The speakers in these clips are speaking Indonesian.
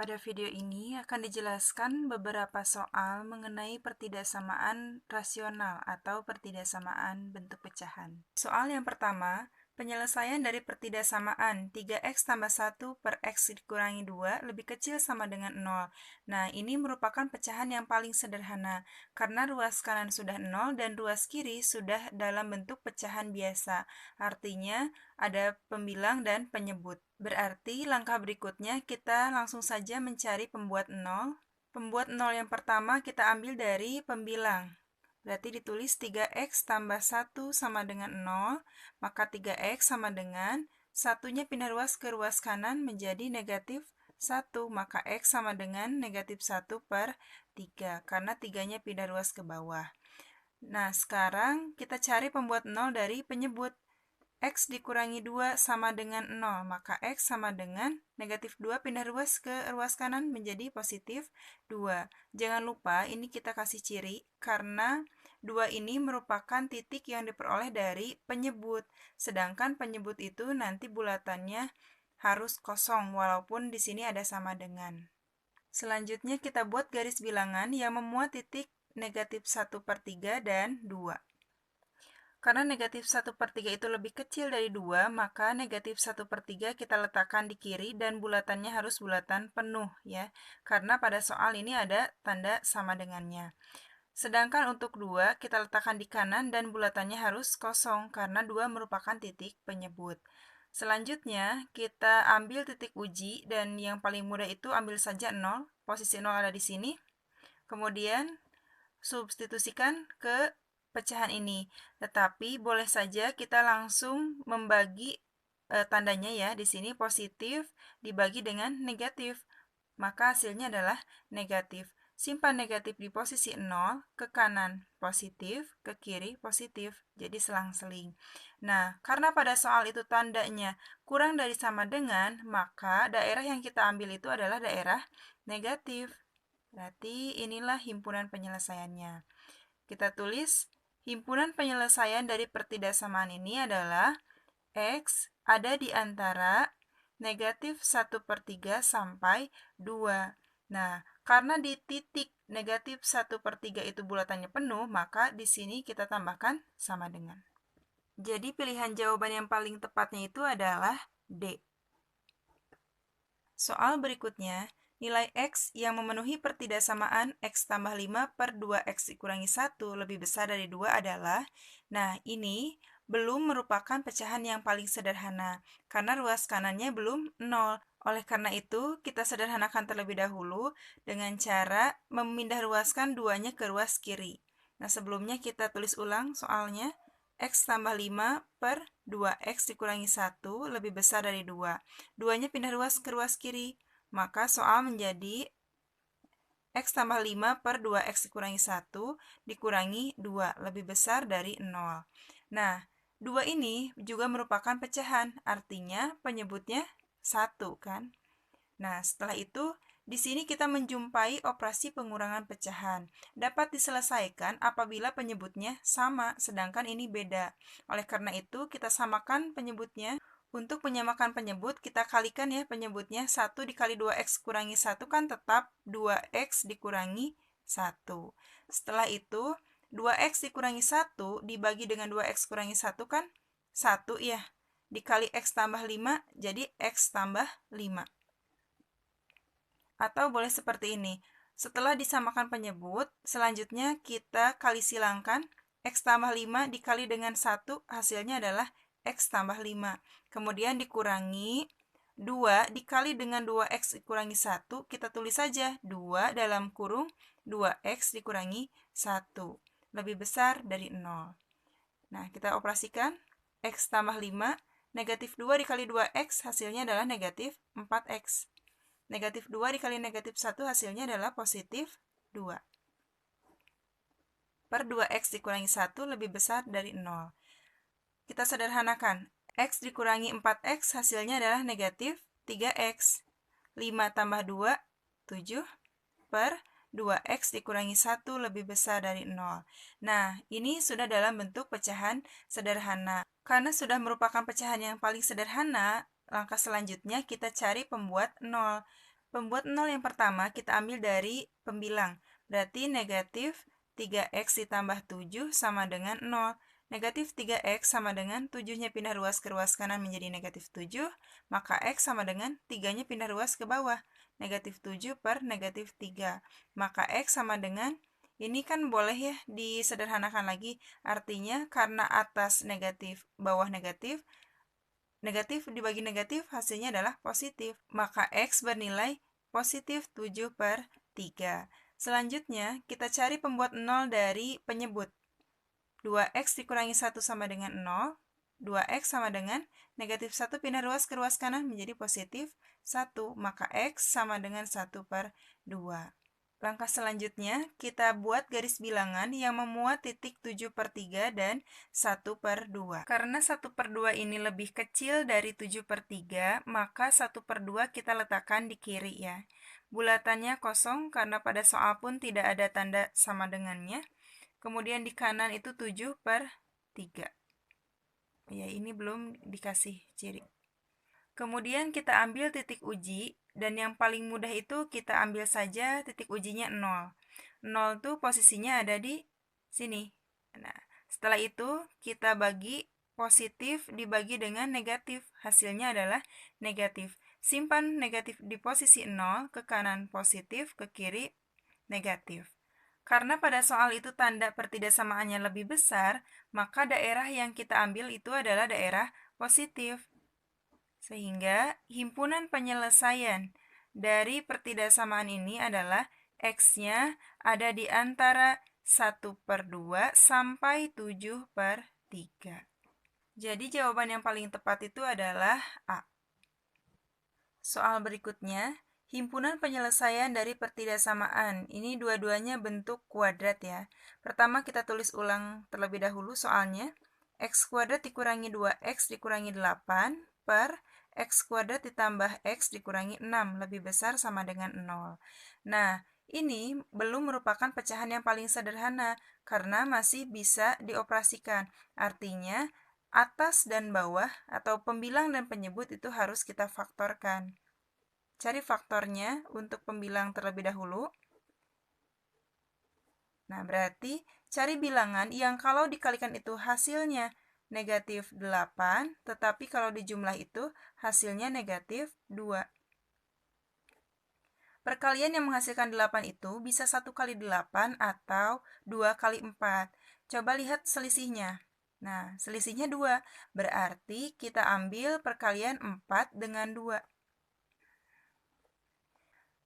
Pada video ini akan dijelaskan beberapa soal mengenai pertidaksamaan rasional atau pertidaksamaan bentuk pecahan. Soal yang pertama, penyelesaian dari pertidaksamaan 3x tambah 1 per x dikurangi 2 lebih kecil sama dengan 0. Nah, ini merupakan pecahan yang paling sederhana, karena ruas kanan sudah 0 dan ruas kiri sudah dalam bentuk pecahan biasa. Artinya, ada pembilang dan penyebut. Berarti langkah berikutnya kita langsung saja mencari pembuat 0. Pembuat 0 yang pertama kita ambil dari pembilang. Berarti ditulis 3x tambah 1 sama dengan 0, maka 3x sama dengan, satunya pindah ruas ke ruas kanan menjadi negatif 1, maka x sama dengan negatif 1 per 3, karena 3-nya pindah ruas ke bawah. Nah, sekarang kita cari pembuat 0 dari penyebut. X dikurangi 2 sama dengan 0, maka X sama dengan negatif 2 pindah ruas ke ruas kanan menjadi positif 2. Jangan lupa ini kita kasih ciri karena 2 ini merupakan titik yang diperoleh dari penyebut. Sedangkan penyebut itu nanti bulatannya harus kosong walaupun di sini ada sama dengan. Selanjutnya kita buat garis bilangan yang memuat titik negatif 1/3 dan 2. Karena negatif 1/3 itu lebih kecil dari 2, maka negatif 1/3 kita letakkan di kiri dan bulatannya harus bulatan penuh ya. Karena pada soal ini ada tanda sama dengannya. Sedangkan untuk 2 kita letakkan di kanan dan bulatannya harus kosong karena 2 merupakan titik penyebut. Selanjutnya kita ambil titik uji dan yang paling mudah itu ambil saja 0. Posisi 0 ada di sini. Kemudian substitusikan ke pecahan ini, tetapi boleh saja kita langsung membagi tandanya ya. Di sini positif dibagi dengan negatif, maka hasilnya adalah negatif. Simpan negatif di posisi 0, ke kanan positif, ke kiri positif, jadi selang-seling. Nah, karena pada soal itu tandanya kurang dari sama dengan, maka daerah yang kita ambil itu adalah daerah negatif. Berarti inilah himpunan penyelesaiannya. Kita tulis himpunan penyelesaian dari pertidaksamaan ini adalah X ada di antara negatif 1/3 sampai 2. Nah, karena di titik negatif 1/3 itu bulatannya penuh, maka di sini kita tambahkan sama dengan. Jadi pilihan jawaban yang paling tepatnya itu adalah D. Soal berikutnya, nilai X yang memenuhi pertidaksamaan X tambah 5 per 2X dikurangi 1 lebih besar dari 2 adalah, nah ini belum merupakan pecahan yang paling sederhana, karena ruas kanannya belum 0. Oleh karena itu, kita sederhanakan terlebih dahulu dengan cara memindah ruaskan 2-nya ke ruas kiri. Nah, sebelumnya kita tulis ulang soalnya. X tambah 5 per 2X dikurangi 1 lebih besar dari 2. 2-nya pindah ruas ke ruas kiri, maka soal menjadi X tambah 5 per 2X dikurangi 1 dikurangi 2 lebih besar dari 0. Nah, 2 ini juga merupakan pecahan, artinya penyebutnya 1 kan? Nah, setelah itu di sini kita menjumpai operasi pengurangan pecahan. Dapat diselesaikan apabila penyebutnya sama, sedangkan ini beda. Oleh karena itu, kita samakan penyebutnya. Untuk menyamakan penyebut, kita kalikan ya penyebutnya. 1 dikali 2x kurangi 1 kan tetap 2x dikurangi 1. Setelah itu, 2x dikurangi 1 dibagi dengan 2x kurangi 1 kan 1 ya. Dikali x tambah 5, jadi x tambah 5. Atau boleh seperti ini. Setelah disamakan penyebut, selanjutnya kita kali silangkan. X tambah 5 dikali dengan 1, hasilnya adalah X tambah 5. Kemudian dikurangi 2 dikali dengan 2X dikurangi 1, kita tulis saja 2 dalam kurung 2X dikurangi 1. Lebih besar dari 0. Nah, kita operasikan. X tambah 5, negatif 2 dikali 2X hasilnya adalah negatif 4X. Negatif 2 dikali negatif 1 hasilnya adalah positif 2. Per 2X dikurangi 1 lebih besar dari 0. Kita sederhanakan. X dikurangi 4X hasilnya adalah negatif 3X. 5 tambah 2, 7. Per 2X dikurangi 1 lebih besar dari 0. Nah, ini sudah dalam bentuk pecahan sederhana. Karena sudah merupakan pecahan yang paling sederhana, langkah selanjutnya kita cari pembuat 0. Pembuat 0 yang pertama kita ambil dari pembilang. Berarti negatif 3x ditambah 7 sama dengan 0. Negatif 3x sama dengan 7-nya pindah ruas ke ruas kanan menjadi negatif 7, maka x sama dengan 3-nya pindah ruas ke bawah. Negatif 7 per negatif 3. Maka x sama dengan, ini kan boleh ya disederhanakan lagi. Artinya karena atas negatif, bawah negatif, negatif dibagi negatif hasilnya adalah positif. Maka x bernilai positif 7 per 3. Selanjutnya, kita cari pembuat 0 dari penyebut. 2x dikurangi 1 sama dengan 0. 2x sama dengan negatif 1 pindah ruas ke ruas kanan menjadi positif 1. Maka x sama dengan 1 per 2. Langkah selanjutnya, kita buat garis bilangan yang memuat titik 7 per 3 dan 1 per 2. Karena 1 per 2 ini lebih kecil dari 7 per 3, maka 1 per 2 kita letakkan di kiri ya. Bulatannya kosong karena pada soal pun tidak ada tanda sama dengannya. Kemudian di kanan itu 7 per 3. Ya, ini belum dikasih ciri. Kemudian kita ambil titik uji, dan yang paling mudah itu kita ambil saja titik ujinya 0. 0 tuh posisinya ada di sini. Nah, setelah itu kita bagi positif dibagi dengan negatif. Hasilnya adalah negatif. Simpan negatif di posisi 0, ke kanan positif, ke kiri negatif. Karena pada soal itu tanda pertidaksamaannya lebih besar, maka daerah yang kita ambil itu adalah daerah positif. Sehingga himpunan penyelesaian dari pertidaksamaan ini adalah X-nya ada di antara 1 per 2 sampai 7 per 3. Jadi jawaban yang paling tepat itu adalah A. Soal berikutnya, himpunan penyelesaian dari pertidaksamaan. Ini dua-duanya bentuk kuadrat ya. Pertama kita tulis ulang terlebih dahulu soalnya. X kuadrat dikurangi 2x dikurangi 8 per x kuadrat ditambah x dikurangi 6 lebih besar sama dengan 0. Nah, ini belum merupakan pecahan yang paling sederhana karena masih bisa dioperasikan. Artinya, atas dan bawah atau pembilang dan penyebut itu harus kita faktorkan. Cari faktornya untuk pembilang terlebih dahulu. Nah, berarti cari bilangan yang kalau dikalikan itu hasilnya negatif 8, tetapi kalau dijumlah itu hasilnya negatif 2. Perkalian yang menghasilkan 8 itu bisa 1 kali 8 atau 2 kali 4. Coba lihat selisihnya. Nah, selisihnya 2. Berarti kita ambil perkalian 4 dengan 2.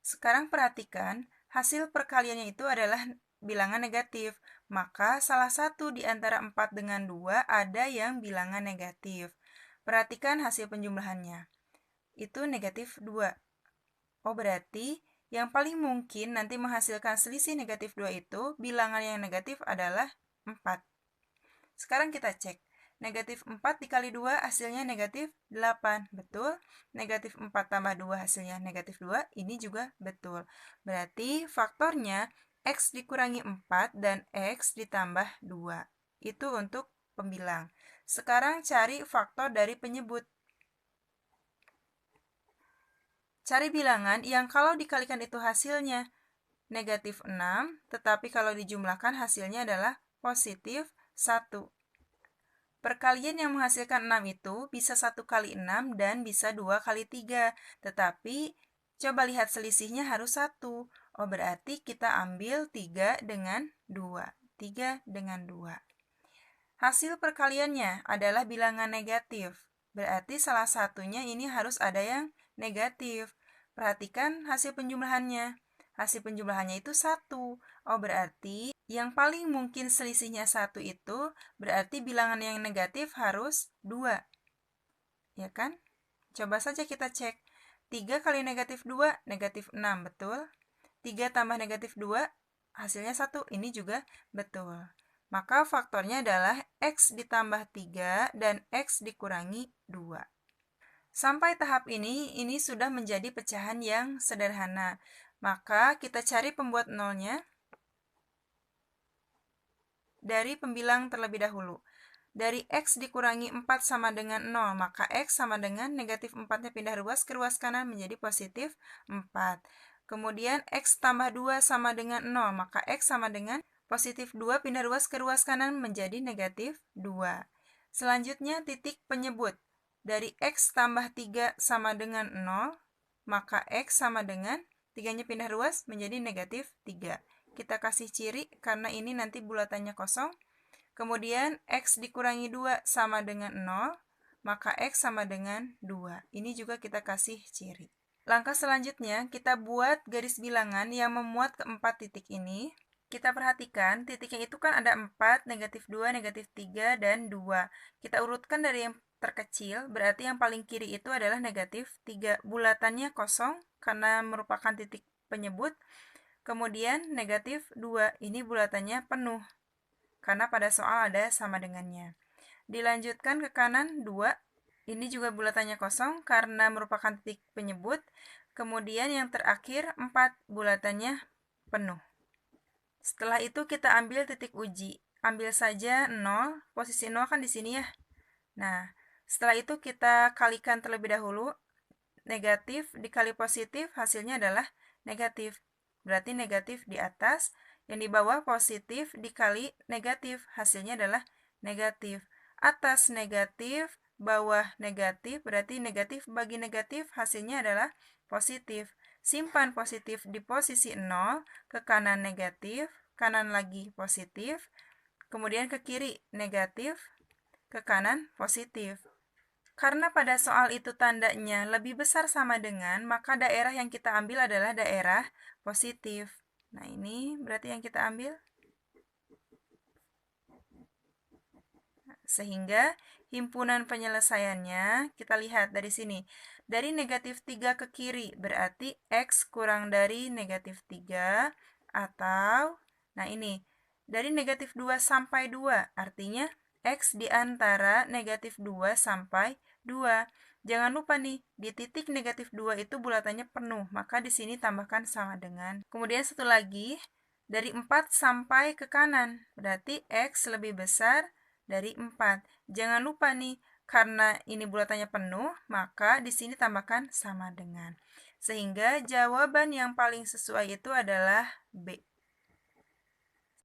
Sekarang perhatikan, hasil perkaliannya itu adalah bilangan negatif. Maka salah satu di antara 4 dengan 2 ada yang bilangan negatif. Perhatikan hasil penjumlahannya. Itu negatif 2. Oh, berarti yang paling mungkin nanti menghasilkan selisih negatif 2 itu bilangan yang negatif adalah 4. Sekarang kita cek. Negatif 4 dikali 2 hasilnya negatif 8. Betul? Negatif 4 tambah 2 hasilnya negatif 2. Ini juga betul. Berarti faktornya X dikurangi 4 dan X ditambah 2. Itu untuk pembilang. Sekarang cari faktor dari penyebut. Cari bilangan yang kalau dikalikan itu hasilnya negatif 6, tetapi kalau dijumlahkan hasilnya adalah positif 1. Perkalian yang menghasilkan 6 itu bisa 1 kali 6 dan bisa 2 kali 3. Tetapi, coba lihat selisihnya harus 1. Oh, berarti kita ambil 3 dengan 2. 3 dengan 2. Hasil perkaliannya adalah bilangan negatif. Berarti salah satunya ini harus ada yang negatif. Perhatikan hasil penjumlahannya. Hasil penjumlahannya itu 1. Oh, berarti yang paling mungkin selisihnya 1 itu berarti bilangan yang negatif harus 2. Ya kan? Coba saja kita cek. 3 kali negatif 2, negatif 6, betul? 3 tambah negatif 2, hasilnya 1. Ini juga betul. Maka faktornya adalah X ditambah 3 dan X dikurangi 2. Sampai tahap ini sudah menjadi pecahan yang sederhana. Maka kita cari pembuat nolnya dari pembilang terlebih dahulu. Dari X dikurangi 4 sama dengan 0, maka X sama dengan negatif 4-nya pindah ruas ke ruas kanan menjadi positif 4. Kemudian X tambah 2 sama dengan 0, maka X sama dengan positif 2 pindah ruas ke ruas kanan menjadi negatif 2. Selanjutnya titik penyebut. Dari X tambah 3 sama dengan 0, maka X sama dengan 3-nya pindah ruas menjadi negatif 3. Kita kasih ciri karena ini nanti bulatannya kosong. Kemudian X dikurangi 2 sama dengan 0, maka X sama dengan 2. Ini juga kita kasih ciri. Langkah selanjutnya, kita buat garis bilangan yang memuat keempat titik ini. Kita perhatikan, titiknya itu kan ada 4, negatif 2, negatif 3, dan 2. Kita urutkan dari yang terkecil, berarti yang paling kiri itu adalah negatif 3. Bulatannya kosong karena merupakan titik penyebut. Kemudian negatif 2, ini bulatannya penuh karena pada soal ada sama dengannya. Dilanjutkan ke kanan 2, ini juga bulatannya kosong karena merupakan titik penyebut. Kemudian yang terakhir 4, bulatannya penuh. Setelah itu kita ambil titik uji. Ambil saja 0, posisi 0 kan di sini ya. Nah, setelah itu kita kalikan terlebih dahulu. Negatif dikali positif hasilnya adalah negatif. Berarti negatif di atas, yang di bawah positif dikali negatif, hasilnya adalah negatif. Atas negatif, bawah negatif, berarti negatif bagi negatif, hasilnya adalah positif. Simpan positif di posisi 0, ke kanan negatif, kanan lagi positif, kemudian ke kiri negatif, ke kanan positif. Karena pada soal itu tandanya lebih besar sama dengan, maka daerah yang kita ambil adalah daerah positif. Nah, ini berarti yang kita ambil. Sehingga himpunan penyelesaiannya, kita lihat dari sini. Dari negatif 3 ke kiri, berarti X kurang dari negatif 3, atau, nah ini, dari negatif 2 sampai 2, artinya X di antara negatif 2 sampai 2. Jangan lupa nih, di titik negatif 2 itu bulatannya penuh, maka di sini tambahkan sama dengan. Kemudian satu lagi, dari 4 sampai ke kanan, berarti X lebih besar dari 4. Jangan lupa nih, karena ini bulatannya penuh, maka di sini tambahkan sama dengan. Sehingga jawaban yang paling sesuai itu adalah B.